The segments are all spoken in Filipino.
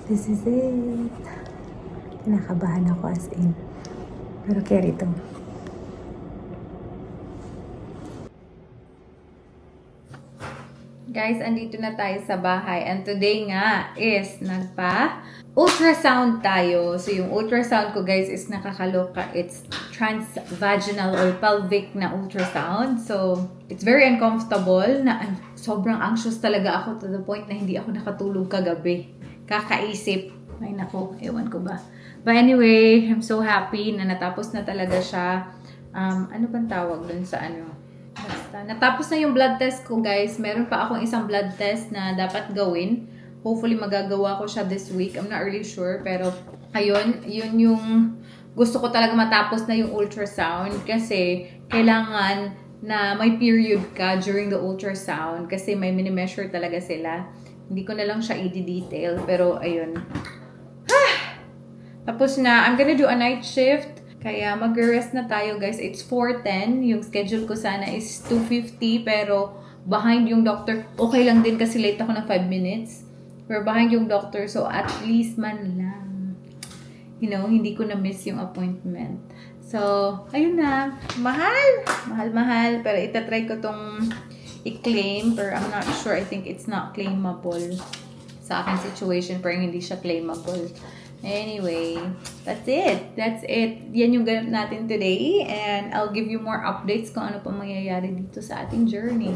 This is it. Kinakabahan ako as in. Pero carry to. Guys, andito na tayo sa bahay. And today nga is ultrasound tayo. So, yung ultrasound ko, guys, is nakakaloka. It's transvaginal or pelvic na ultrasound. So, it's very uncomfortable. Sobrang anxious talaga ako to the point na hindi ako nakatulog kagabi. Kakaisip. Ay, nako. Ewan ko ba. But anyway, I'm so happy na natapos na talaga siya. Ano bang tawag dun sa ano? Basta, natapos na yung blood test ko, guys. Meron pa akong isang blood test na dapat gawin. Hopefully, magagawa ko siya this week. I'm not really sure. Pero, ayun, yun yung gusto ko talaga matapos na yung ultrasound. Kasi, kailangan na may period ka during the ultrasound. Kasi may mini-measure talaga sila. Hindi ko na lang siya i-detail. Pero, ayun. Tapos na, I'm gonna do a night shift. Kaya mag-rest na tayo, guys. It's 4:10. Yung schedule ko sana is 2:50. Pero behind yung doctor. Okay lang din kasi late ako ng 5 minutes. Pero behind yung doctor. So at least man lang. You know, hindi ko na-miss yung appointment. So, ayun na. Mahal! Mahal. Pero itatry ko tong i-claim. Pero I'm not sure. I think it's not claimable sa aking situation. Pero hindi siya claimable. Anyway, that's it. Yan yung ganap natin today. And I'll give you more updates kung ano pa mangyayari dito sa ating journey.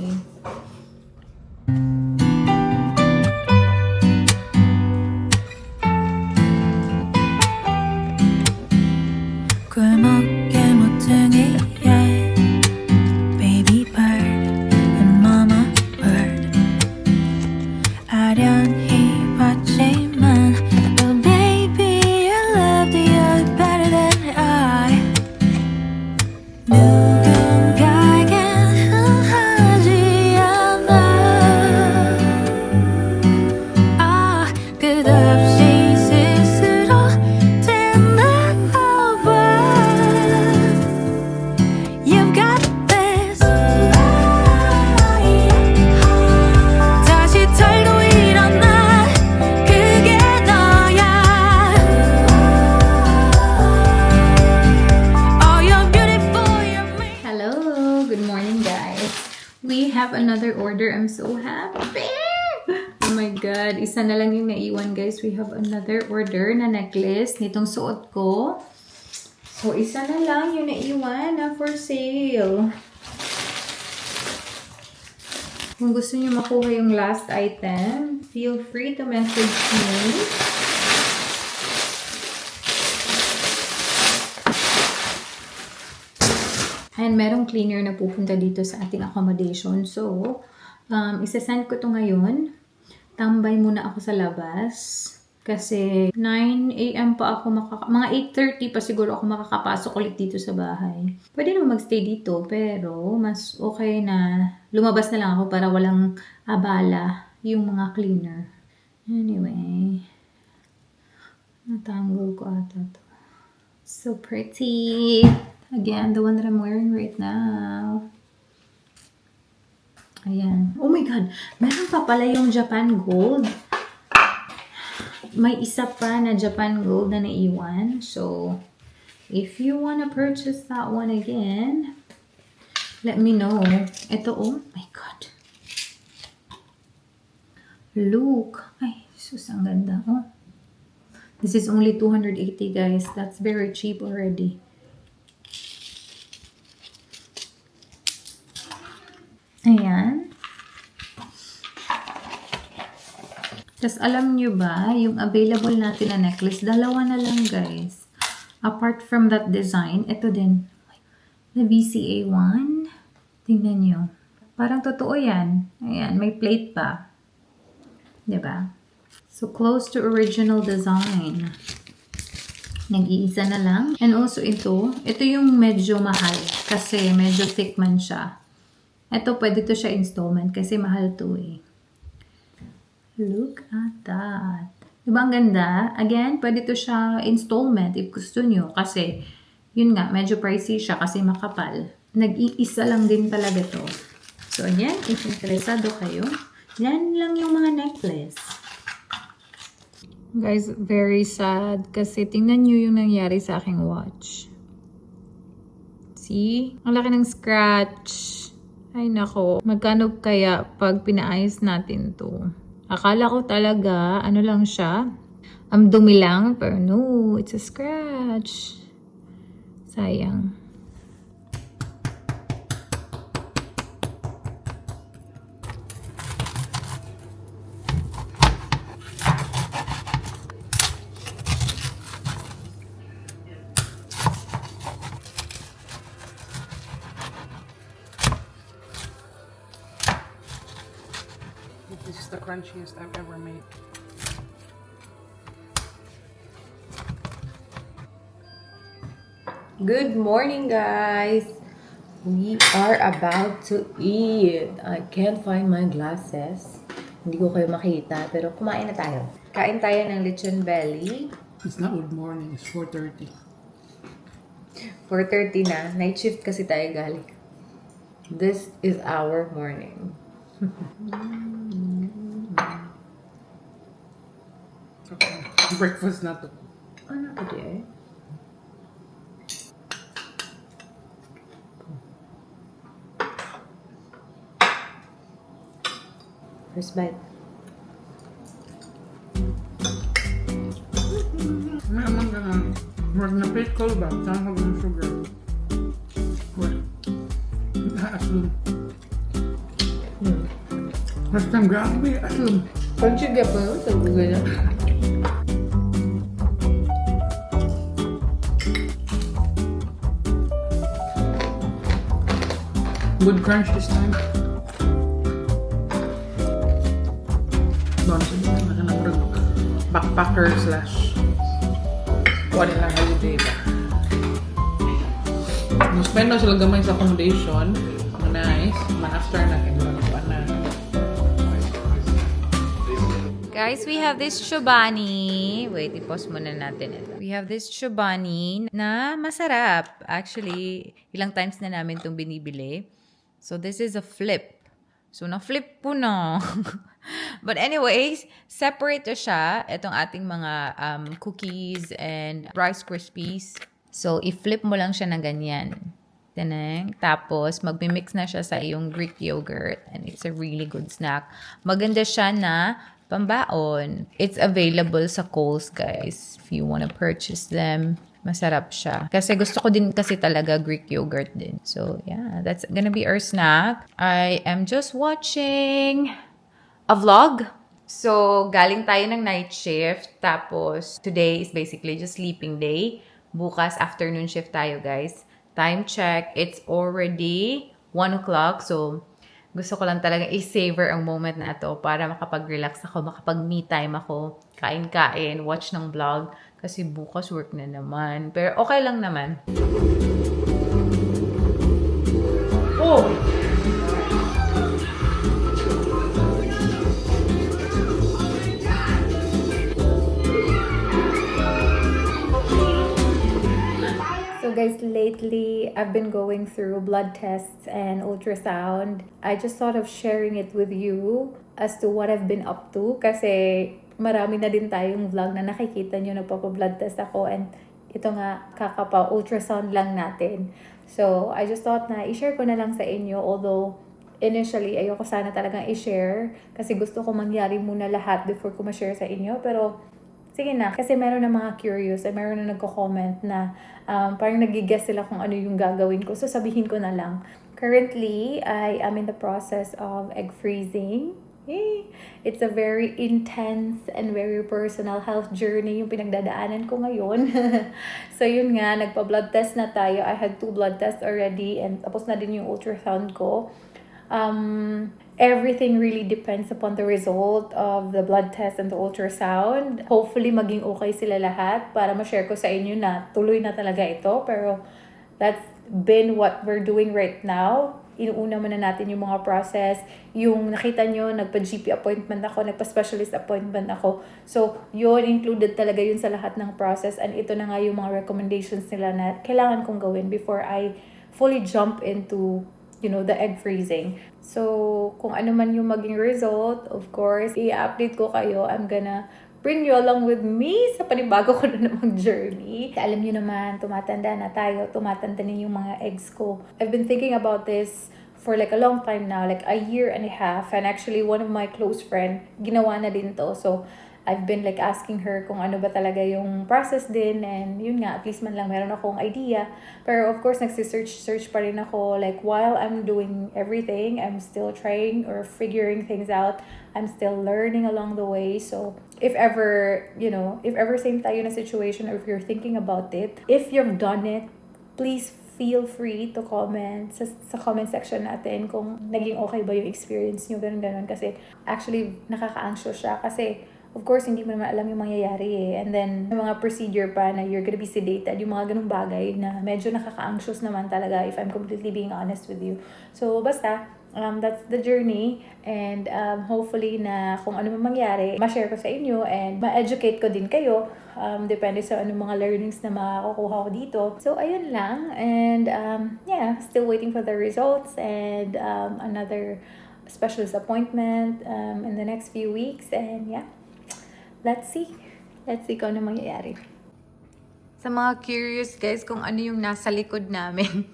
Baby bird and mama bird. 아련히 봤지만 Another order. I'm so happy. Oh my God. Isa na lang yung naiwan, guys. We have another order na necklace nitong suot ko. So, isa na lang yung naiwan na for sale. Kung gusto niyo makuha yung last item, feel free to message me. And merong cleaner na pupunta dito sa ating accommodation. So, isasend ko to ngayon. Tambay muna ako sa labas. Kasi 9 a.m. pa ako mga 8:30 pa siguro ako makakapasok ulit dito sa bahay. Pwede naman magstay dito, pero mas okay na lumabas na lang ako para walang abala yung mga cleaner. Anyway, natanggol ko ata to. So pretty! Again, the one that I'm wearing right now. Ayan. Oh my God! Meron pa pala yung Japan Gold. May isa pa na Japan Gold na naiwan. So, if you wanna purchase that one again, let me know. Ito, oh my God. Look. Ay, sus, ang ganda. Oh. This is only 280, guys. That's very cheap already. Ayan. Tapos alam nyo ba, yung available natin na necklace, dalawa na lang, guys. Apart from that design, ito din. The VCA one. Tingnan nyo. Parang totoo yan. Ayan, may plate pa. Diba? So, close to original design. Nag-iisa na lang. And also ito yung medyo mahal. Kasi medyo thick man siya. Ito, pwede to siya installment kasi mahal to eh. Look at that. Diba ang ganda? Again, pwede to siya installment if gusto nyo. Kasi, yun nga, medyo pricey siya kasi makapal. Nag-iisa lang din talaga to. So, ayan, if interesado kayo, yan lang yung mga necklace. Guys, very sad kasi tingnan nyo yung nangyari sa aking watch. See? Ang laki ng scratch. Ay nako, magkano kaya pag pinaayos natin to? Akala ko talaga, ano lang siya, dumi lang, pero no, it's a scratch. Sayang. This is the crunchiest I've ever made. Good morning, guys! We are about to eat. I can't find my glasses. Hindi ko kayo makita, pero kumain na tayo. Kain tayo ng lechon belly. It's not good morning, it's 4:30. 4:30 na. Night shift kasi tayo galing. This is our morning. Okay. Breakfast na to. Ano ko di First bite. May amang ganun. Marag na pickle ba? Saan ka ng sugar? What? Aslum. First time, grabe, aslum. Crunchy ka pa yun? Sabi ko na. Good crunch this time. Doon sa mga backpacker slash one lang holiday ba. Spend na sila gamay sa accommodation. Nice. Man after na kinalakuan na. Guys, we have this Chobani. Wait, i-pause muna natin ito. We have this Chobani na masarap. Actually, ilang times na namin itong binibili. So, this is a flip. So, na-flip po na. But anyways, separate to siya. Itong ating mga cookies and Rice Krispies. So, i-flip mo lang siya na ganyan. Tanang. Tapos, magmimix na siya sa iyong Greek yogurt. And it's a really good snack. Maganda siya na pambaon. It's available sa Kohl's, guys. If you wanna purchase them. Masarap siya. Kasi gusto ko din kasi talaga Greek yogurt din. So, yeah. That's gonna be our snack. I am just watching a vlog. So, galing tayo ng night shift. Tapos, today is basically just sleeping day. Bukas, afternoon shift tayo, guys. Time check. It's already 1 o'clock. So, gusto ko lang talaga i-savor ang moment na ito para makapag-relax ako, makapag-me time ako, kain-kain, watch ng vlog. Kasi bukas work na naman. Pero okay lang naman. Oh! So guys, lately I've been going through blood tests and ultrasound. I just thought of sharing it with you as to what I've been up to kasi marami na din tayong vlog na nakikita nyo nagpapa-blood test ako and ito nga kakapa-ultrasound lang natin. So I just thought na i-share ko na lang sa inyo, although initially ayoko sana talagang i-share kasi gusto ko mangyari muna lahat before ko ma-share sa inyo, pero sige na, kasi meron na mga curious at meron na nagko-comment na parang nag-guess sila kung ano yung gagawin ko. So, sabihin ko na lang. Currently, I am in the process of egg freezing. It's a very intense and very personal health journey yung pinagdadaanan ko ngayon. So, yun nga, nagpa-blood test na tayo. I had 2 blood tests already and tapos na din yung ultrasound ko. Everything really depends upon the result of the blood test and the ultrasound. Hopefully, maging okay sila lahat para ma-share ko sa inyo na tuloy na talaga ito. Pero that's been what we're doing right now. Inuuna muna natin yung mga process. Yung nakita nyo, nagpa-GP appointment ako, nagpa-specialist appointment ako. So, yun, included talaga yun sa lahat ng process. And ito na nga yung mga recommendations nila na kailangan kong gawin before I fully jump into the egg freezing. So, kung ano man yung maging result, of course, i-update ko kayo. I'm gonna bring you along with me sa panibago ko na namang journey. Alam niyo naman, tumatanda na tayo, tumatanda na yung mga eggs ko. I've been thinking about this for like a long time now, like a year and a half. And actually, one of my close friend, ginawa na din to. So, I've been like asking her kung ano ba talaga yung process din, and yun nga, at least man lang meron akong idea. Pero of course, nagsisearch pa rin ako, like while I'm doing everything, I'm still trying or figuring things out. I'm still learning along the way. So if ever, if ever same tayo na situation, or if you're thinking about it, if you've done it, please feel free to comment sa comment section natin kung naging okay ba yung experience nyo, ganun. Kasi actually, nakaka-anxious siya kasi of course, hindi mo naman alam yung mangyayari eh. And then, may mga procedure pa na you're gonna be sedated, yung mga ganung bagay na medyo nakaka-anxious naman talaga if I'm completely being honest with you. So, basta, that's the journey. And hopefully na kung ano man mangyari, ma-share ko sa inyo and ma-educate ko din kayo. Depende sa anong mga learnings na makakukuha ko dito. So, ayun lang. And yeah, still waiting for the results and another specialist appointment in the next few weeks. And yeah. Let's see kung ano mangyayari. Sa mga curious guys kung ano yung nasa likod namin.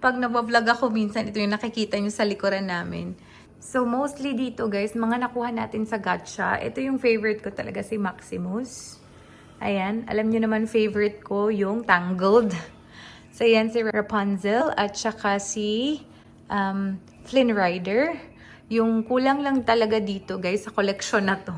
Pag nabablog ako minsan, ito yung nakikita nyo sa likuran namin. So mostly dito guys, mga nakuha natin sa gacha. Ito yung favorite ko talaga, si Maximus. Ayan, alam nyo naman favorite ko yung Tangled. So ayan si Rapunzel at saka si Flynn Rider. Yung kulang lang talaga dito guys sa collection na to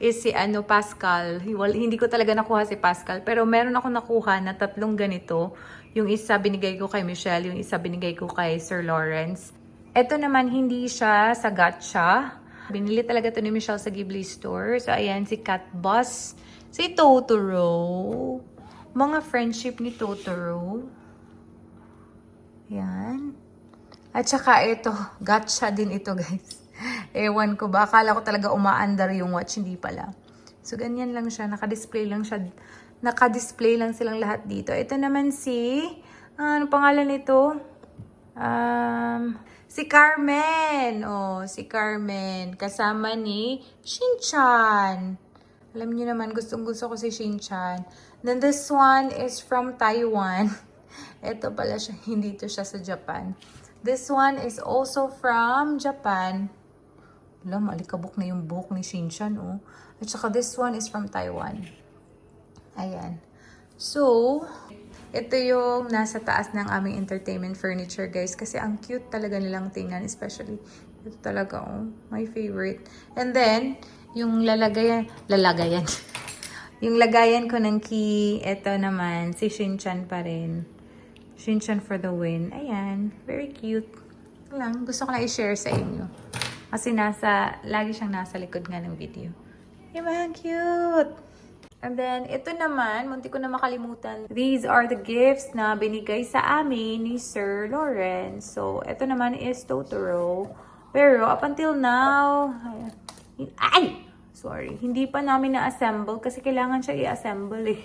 is si Pascal. Well, hindi ko talaga nakuha si Pascal. Pero meron ako nakuha na 3 ganito. Yung isa binigay ko kay Michelle, yung isa binigay ko kay Sir Lawrence. Ito naman hindi siya sa gacha. Binili talaga to ni Michelle sa Ghibli store. So ayan, si Cat Boss. Si Totoro. Mga friendship ni Totoro. Ayan. At saka ito, gacha din ito guys. Ewan ko ba, akala ko talaga umaandar yung watch, hindi pala. So, ganyan lang siya, nakadisplay lang silang lahat dito. Ito naman si, ano pangalan nito? Si Carmen. Oh, si Carmen. Kasama ni Shin-chan. Alam niyo naman, gustong-gusto ko si Shin-chan. Then this one is from Taiwan. Ito pala siya, hindi to siya sa Japan. This one is also from Japan. Alam, alikabok na yung buhok ni Shin-chan, oh. At saka this one is from Taiwan. Ayan. So, ito yung nasa taas ng aming entertainment furniture, guys. Kasi ang cute talaga nilang tingnan, especially. Ito talaga, oh. My favorite. And then, yung lalagayan. Yung lagayan ko ng key, ito naman, si Shin-chan pa rin. Shin-chan for the win. Ayan. Very cute. Lang, gusto ko na i-share sa inyo. Kasi lagi siyang nasa likod nga ng video. Diba? Cute! And then, ito naman, munti ko na makalimutan. These are the gifts na binigay sa amin ni Sir Lawrence. So, ito naman is Totoro. Pero, up until now, hindi pa namin na-assemble kasi kailangan siya i-assemble eh.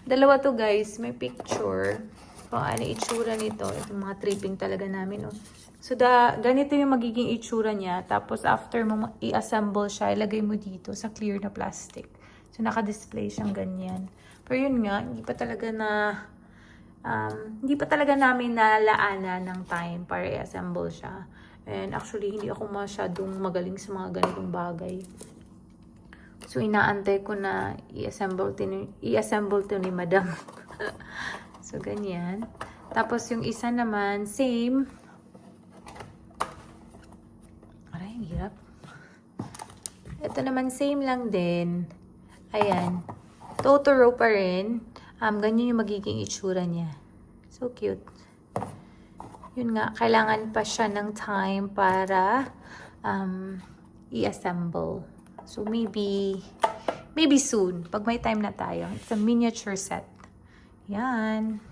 Dalawa to guys, may picture. Kung ano itsura nito. Itong mga tripping talaga namin, oh. So, ganito yung magiging itsura niya. Tapos, after mo i-assemble siya, ilagay mo dito sa clear na plastic. So, naka-display siyang ganyan. Pero yun nga, hindi pa talaga namin nalaanan ng time para i-assemble siya. And actually, hindi ako masyadong magaling sa mga ganitong bagay. So, inaantay ko na i-assemble to ni Madam. So, ganyan. Tapos, yung isa naman, same. Aray, hirap. Ito naman, same lang din. Ayan. Totoro pa rin. Ganyan yung magiging itsura niya. So, cute. Yun nga, kailangan pa siya ng time para i-assemble. So, maybe soon. Pag may time na tayo. It's a miniature set. Yan.